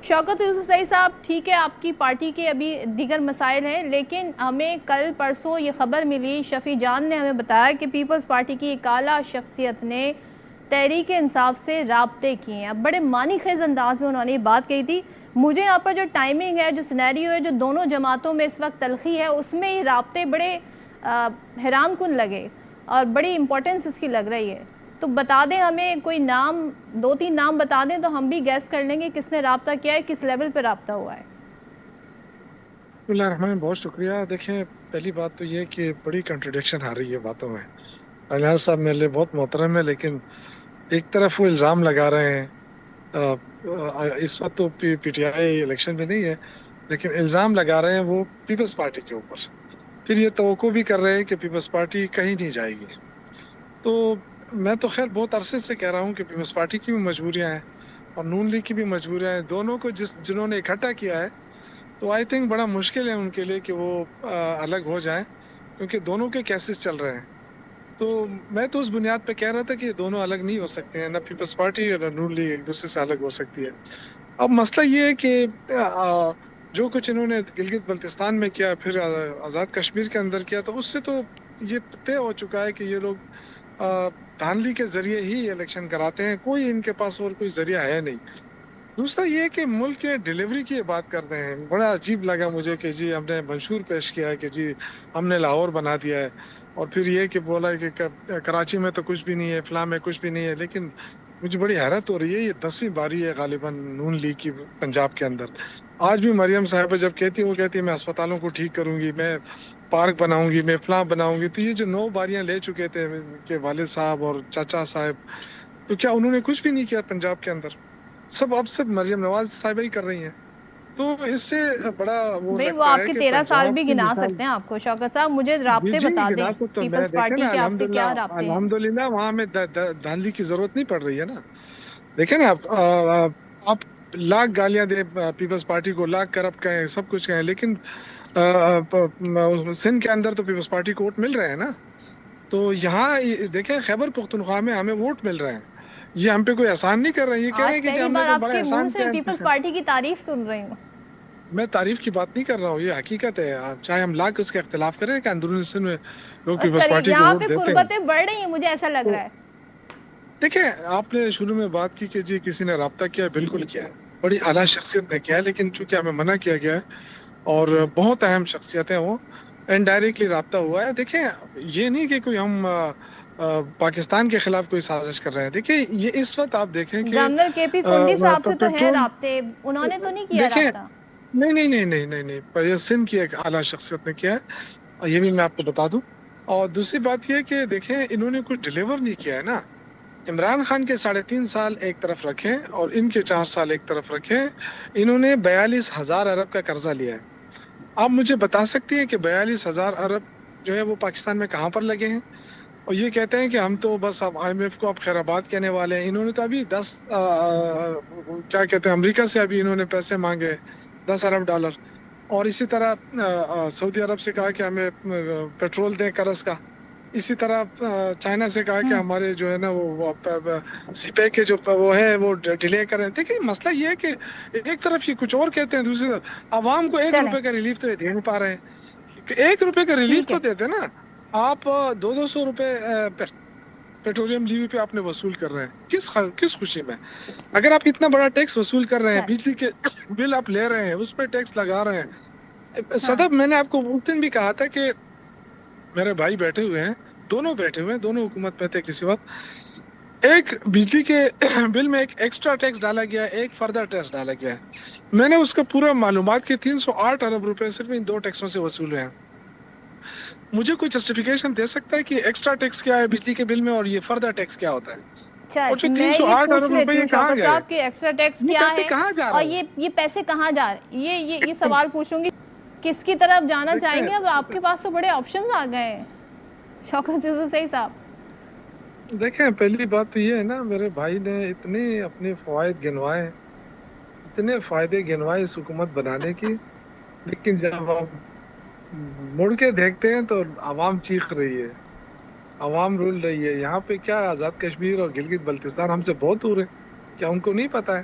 شوکت یوسفزئی صاحب، ٹھیک ہے آپ کی پارٹی کے ابھی دیگر مسائل ہیں، لیکن ہمیں کل پرسوں یہ خبر ملی، شفیع جان نے ہمیں بتایا کہ پیپلز پارٹی کی ایک اعلیٰ شخصیت نے تحریک انصاف سے رابطے کیے ہیں۔ اب بڑے معنی خیز انداز میں انہوں نے یہ بات کہی تھی۔ مجھے یہاں پر جو ٹائمنگ ہے، جو سینیریو ہے، جو دونوں جماعتوں میں اس وقت تلخی ہے، اس میں یہ رابطے بڑے حیران کن لگے اور بڑی امپورٹنس اس کی لگ رہی ہے۔ تو بتا دیں ہمیں کوئی نام، 2-3 نام بتا دیں تو ہم بھی گیس کر لیں گے کس نے رابطہ کیا ہے، کس لیول پہ رابطہ ہوا ہے۔ بسم اللہ الرحمن، بہت شکریہ۔ دیکھیں، پہلی بات تو یہ کہ بڑی کنٹرڈکشن آ رہی ہے باتوں میں۔ الیاس صاحب میرے لیے بہت محترم ہے، لیکن ایک طرف وہ الزام لگا رہے ہیں، اس وقت تو پی ٹی آئی الیکشن میں نہیں ہے، لیکن الزام لگا رہے ہیں وہ پیپلز پارٹی کے اوپر، پھر یہ توقع بھی کر رہے ہیں کہ پیپلز پارٹی کہیں نہیں جائے گی۔ تو میں تو خیر بہت عرصے سے کہہ رہا ہوں کہ پیپلز پارٹی کی بھی مجبوریاں ہیں اور نون لیگ کی بھی مجبوریاں ہیں، دونوں کو جنہوں نے اکٹھا کیا ہے، تو آئی تھنک بڑا مشکل ہے ان کے لیے کہ وہ الگ ہو جائیں، کیونکہ دونوں کے کیسز چل رہے ہیں۔ تو میں تو اس بنیاد پہ کہہ رہا تھا کہ یہ دونوں الگ نہیں ہو سکتے ہیں، نہ پیپلز پارٹی اور نہ نون لیگ ایک دوسرے سے الگ ہو سکتی ہے۔ اب مسئلہ یہ ہے کہ جو کچھ انہوں نے گلگت بلتستان میں کیا، پھر آزاد کشمیر کے اندر کیا، تو اس سے تو یہ طے ہو چکا ہے کہ یہ لوگ دھاندلی کے ذریعے ہی الیکشن کراتے ہیں، کوئی ان کے پاس اور کوئی ذریعہ ہے نہیں۔ دوسرا یہ کہ ملک کے ڈیلیوری کی بات کرتے ہیں، بڑا عجیب لگا مجھے کہ جی ہم نے منشور پیش کیا ہے کہ جی ہم نے لاہور بنا دیا ہے، اور پھر یہ کہ بولا کہ کراچی میں تو کچھ بھی نہیں ہے، فلاں میں کچھ بھی نہیں ہے۔ لیکن مجھے بڑی حیرت ہو رہی ہے، یہ 10ویں باری ہے غالباً نون لیگ کی پنجاب کے اندر۔ آج بھی مریم صاحبہ جب کہتی وہ کہتی ہے میں اسپتالوں کو ٹھیک کروں گی، میں پارک بناؤں گی، میں فلاں بناؤں گی۔ تو یہ جو 9 باریاں لے چکے تھے کہ والد صاحب اور چاچا صاحب، تو کیا انہوں نے کچھ بھی نہیں کیا پنجاب کے اندر؟ اب سب مریم نواز صاحبہ ہی کر رہی ہیں۔ تو اس سے بڑا وہ بھئی وہ لگتا آپ ہے کے کہ 13 سال پنجاب بھی کی گنا مثال، سکتے ہیں آپ کو شوکت صاحب، مجھے جی رابطے جی بتا دیں وراثت تو میں پیپلز دیکھیں پارٹی نا، کے آپ سے کیا رابطے ہیں۔ الحمدللہ وہاں ہمیں دھاندلی کی ضرورت نہیں پڑ رہی ہے نا۔ دیکھیں نا، آپ لاکھ گالیاں دیں پیپلز پارٹی کو، لاکھ کرپٹ کہیں، سب کچھ کہیں، لیکن سندھ کے اندر تو پیپلز پارٹی کو ووٹ مل رہے ہیں نا۔ تو یہاں دیکھیں خیبر پختونخوا میں ہمیں ووٹ مل رہے ہیں، یہ ہم پہ کوئی احسان نہیں کر رہے ہیں، یہ کہہ رہے آج ہیں کہ جی پہلی ہم نے بار تو آپ بڑا کے منہ احسان سے کیا پیپلز ہے۔ پارٹی کی تعریف سن رہی ہوں۔ میں تعریف کی بات نہیں کر رہا ہوں، یہ حقیقت ہے، چاہے ہم لاکھ اس کا اختلاف کریں کہ اندرونی سندھ میں لوگ پیپلز پارٹی کو یہاں پہ ووٹ دیتے ہیں۔ قربتیں بڑھ رہی ہیں، مجھے ایسا لگ تو رہا ہے۔ دیکھیں، آپ نے شروع میں بات کی کہ جی کسی نے رابطہ کیا ہے، بالکل کیا ہے، بڑی اعلیٰ شخصیت نے کیا ہے، لیکن چونکہ ہمیں منع کیا گیا ہے اور بہت اہم شخصیت ہے وہ، انڈائریکٹلی رابطہ ہوا ہے۔ دیکھیں، یہ نہیں کہ کوئی ہم پاکستان کے خلاف کوئی سازش کر رہے ہیں۔ دیکھیں، یہ اس وقت آپ دیکھیں کہ گورنر کے پی کنڈی صاحب سے تو ہے پیٹرول، رابطے، انہوں نے تو نہیں کیا دیکھیں، رابطہ۔ نہیں نہیں نہیں نہیں نہیں نہیں، پر یہ سندھ کی ایک اعلیٰ شخصیت نے کیا ہے، یہ بھی میں آپ کو بتا دوں۔ اور دوسری بات یہ کہ دیکھیں انہوں نے کچھ ڈیلیور نہیں کیا ہے نا۔ عمران خان کے 3.5 سال ایک طرف رکھیں اور ان کے 4 سال ایک طرف رکھیں، انہوں نے 42,000 ارب کا قرضہ لیا ہے۔ آپ مجھے بتا سکتی ہیں کہ 42,000 ارب جو ہے وہ پاکستان میں کہاں پر لگے ہیں؟ اور یہ کہتے ہیں کہ ہم تو بس اب آئی ایم ایف کو اب خیر آباد کہنے والے ہیں۔ انہوں نے تو ابھی کیا کہتے ہیں، امریکہ سے ابھی انہوں نے پیسے مانگے 10 ارب ڈالر، اور اسی طرح سعودی عرب سے کہا کہ ہمیں پیٹرول دیں قرض کا، اسی طرح چائنا سے کہا کہ ہمارے جو ہے نا وہ سی پے کے جو وہ ہے وہ ڈیلے کریں۔ دیکھیں مسئلہ یہ ہے کہ ایک طرف یہ کچھ اور کہتے ہیں، دوسری طرف عوام کو 1 چلیں روپے کا ریلیف تو یہ دے نہیں پا رہے ہیں۔ 1 روپے کا ریلیف ٹھیک ہے۔ تو دیتے نا، آپ 200 روپے پیٹرولیم لیوی پہ آپ نے وصول کر رہے ہیں، کس خوشی میں؟ اگر آپ اتنا بڑا ٹیکس وصول کر رہے ہیں، چلیں بجلی کے بل آپ لے رہے ہیں، اس پہ ٹیکس لگا رہے ہیں۔ ہاں، صدب، میں نے آپ کو اس دن بھی کہا تھا کہ میرے بھائی بیٹھے ہوئے ہیں، دونوں بیٹھے ہوئے ہیں، دونوں حکومت میں تھے کسی وقت، ایک بجلی کے بل میں ایک ایکسٹرا ٹیکس ڈالا گیا ہے، ایک فردر ٹیکس ڈالا گیا ہے۔ میں نے اس کا پورا معلومات کی، 308 ارب روپے صرف ان 2 ٹیکسوں سے وصول ہوئے ہیں۔ مجھے کوئی جسٹیفیکیشن دے سکتا ہے کہ ایکسٹرا ٹیکس کیا ہے بجلی کے بل میں اور یہ فردر ٹیکس کیا ہوتا ہے؟ اور جو میں یہ 308 پوچھ ارب روپے لیتی یہ ہوں کہاں شوکت گئے؟ صاحب کہ ایکسٹرا ٹیکس یہ کیا پیسے ہے کہاں جا اور رہے یہ پیسے کہاں جا رہے ہیں؟ یہ سوال پوچھوں گی، کس کی طرف جانا چاہیں گے؟ اب آپ کے پاس تو بڑے آپشنز آ گئے ہیں شوکت یوسفزئی صاحب۔ دیکھیں، پہلی بات تو یہ ہے نا، میرے بھائی نے اتنے اپنے فوائد گنوائے، اتنے فائدے گنوائے اس حکومت بنانے کی، لیکن جب آپ مڑ کے دیکھتے ہیں تو عوام چیخ رہی ہے، عوام رول رہی ہے۔ یہاں پہ کیا آزاد کشمیر اور گلگت بلتستان ہم سے بہت دور ہے، کیا ان کو نہیں پتا ہے؟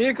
1